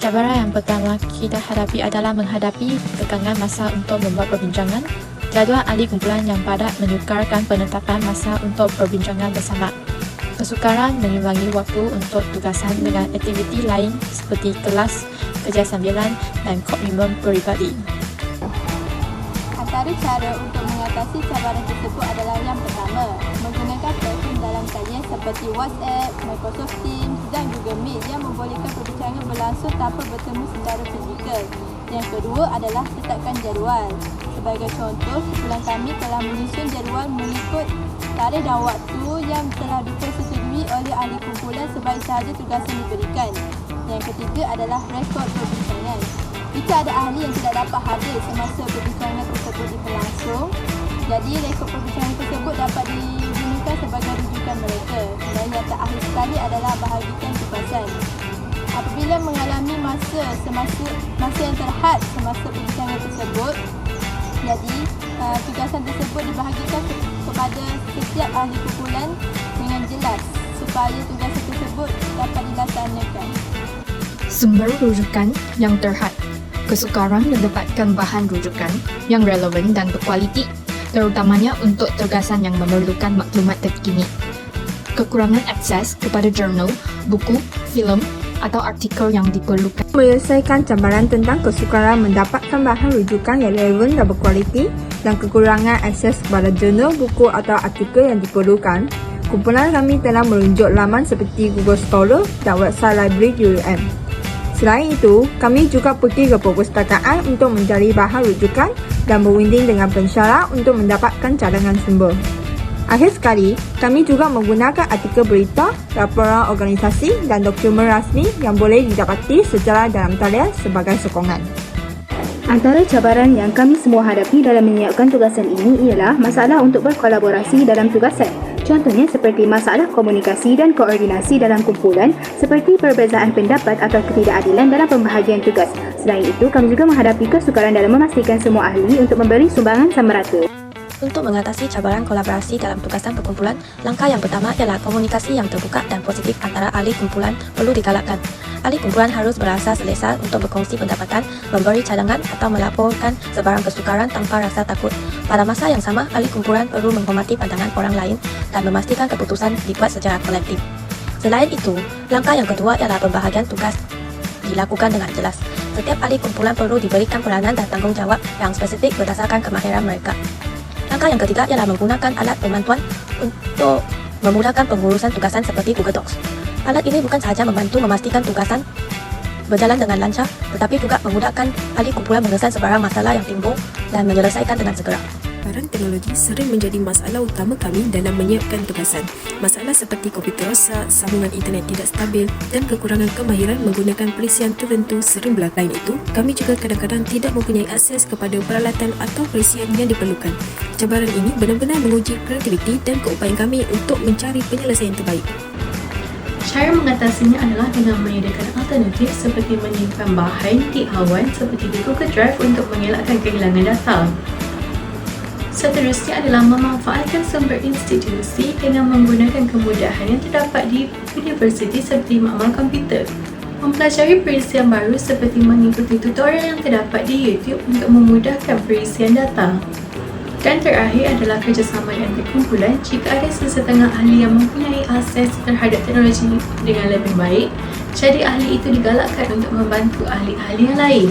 Cabaran yang pertama kita hadapi adalah menghadapi tekangan masa untuk membuat perbincangan. Jadual ahli kumpulan yang padat menyukarkan penetapan masa untuk perbincangan bersama. Kesukaran mengimbangi waktu untuk tugasan dengan aktiviti lain seperti kelas, kerja sambilan dan komitmen peribadi. Antara cara untuk mengatasi cabaran tersebut adalah yang pertama, menggunakan platform dalam talian seperti WhatsApp, Microsoft Teams dan juga Meet yang membolehkan perbincangan berlangsung tanpa bertemu secara fizikal. Yang kedua adalah tetapkan jadual. Sebagai contoh, kumpulan kami telah menyusun jadual mengikut tarikh dan waktu yang telah dipersetujui oleh ahli kumpulan sebaik sahaja tugasan diberikan. Yang ketiga adalah rekod perbincangan. Jika ada ahli yang tidak dapat hadir semasa perbincangan tersebut berlangsung, jadi rekod perbincangan tersebut dapat digunakan sebagai rujukan mereka. Dan yang terakhir sekali adalah bahagikan tugasan. Apabila mengalami masa yang terhad semasa perbincangan tersebut, jadi tugasan tersebut dibahagikan kepada setiap ahli kumpulan dengan jelas supaya tugasan tersebut dapat dilaksanakan. Sumber rujukan yang terhad. Kesukaran mendapatkan bahan rujukan yang relevan dan berkualiti, terutamanya untuk tugasan yang memerlukan maklumat terkini. Kekurangan akses kepada jurnal, buku, filem, atau artikel yang diperlukan. Menyelesaikan cabaran tentang kesukaran mendapatkan bahan rujukan yang relevan dan berkualiti dan kekurangan akses kepada jurnal, buku atau artikel yang diperlukan. Kumpulan kami telah merujuk laman seperti Google Scholar dan website library UUM. Selain itu, kami juga pergi ke perpustakaan untuk mencari bahan rujukan dan berunding dengan pensyarah untuk mendapatkan cadangan sumber. Akhir sekali, kami juga menggunakan artikel berita, laporan organisasi dan dokumen rasmi yang boleh didapati secara dalam talian sebagai sokongan. Antara cabaran yang kami semua hadapi dalam menyiapkan tugasan ini ialah masalah untuk berkolaborasi dalam tugasan. Contohnya seperti masalah komunikasi dan koordinasi dalam kumpulan, seperti perbezaan pendapat atau ketidakadilan dalam pembahagian tugas. Selain itu, kami juga menghadapi kesukaran dalam memastikan semua ahli untuk memberi sumbangan sama rata. Untuk mengatasi cabaran kolaborasi dalam tugasan perkumpulan, langkah yang pertama ialah komunikasi yang terbuka dan positif antara ahli kumpulan perlu digalakkan. Ahli kumpulan harus berasa selesa untuk berkongsi pendapatan, memberi cadangan atau melaporkan sebarang kesukaran tanpa rasa takut. Pada masa yang sama, ahli kumpulan perlu menghormati pandangan orang lain dan memastikan keputusan dibuat secara kolektif. Selain itu, langkah yang kedua ialah pembahagian tugas dilakukan dengan jelas. Setiap ahli kumpulan perlu diberikan peranan dan tanggungjawab yang spesifik berdasarkan kemahiran mereka. Langkah yang ketiga ialah menggunakan alat pembantuan untuk memudahkan pengurusan tugasan seperti Google Docs. Alat ini bukan sahaja membantu memastikan tugasan berjalan dengan lancar, tetapi juga memudahkan ahli kumpulan mengesan sebarang masalah yang timbul dan menyelesaikan dengan segera. Barang teknologi sering menjadi masalah utama kami dalam menyiapkan tugasan. Masalah seperti komputer rosak, sambungan internet tidak stabil dan kekurangan kemahiran menggunakan perisian tertentu sering berlaku. Lain itu, kami juga kadang-kadang tidak mempunyai akses kepada peralatan atau perisian yang diperlukan. Cabaran ini benar-benar menguji kreativiti dan keupayaan kami untuk mencari penyelesaian terbaik. Cara mengatasinya adalah dengan menyediakan alternatif seperti menyimpan bahan di awan seperti di Google Drive untuk mengelakkan kehilangan data. Seterusnya adalah memanfaatkan sumber institusi dengan menggunakan kemudahan yang terdapat di universiti seperti makmal komputer. Mempelajari perisian baru seperti mengikuti tutorial yang terdapat di YouTube untuk memudahkan perisian data. Dan terakhir adalah kerjasama yang berkumpulan. Jika ada sesetengah ahli yang mempunyai akses terhadap teknologi dengan lebih baik, jadi ahli itu digalakkan untuk membantu ahli-ahli yang lain.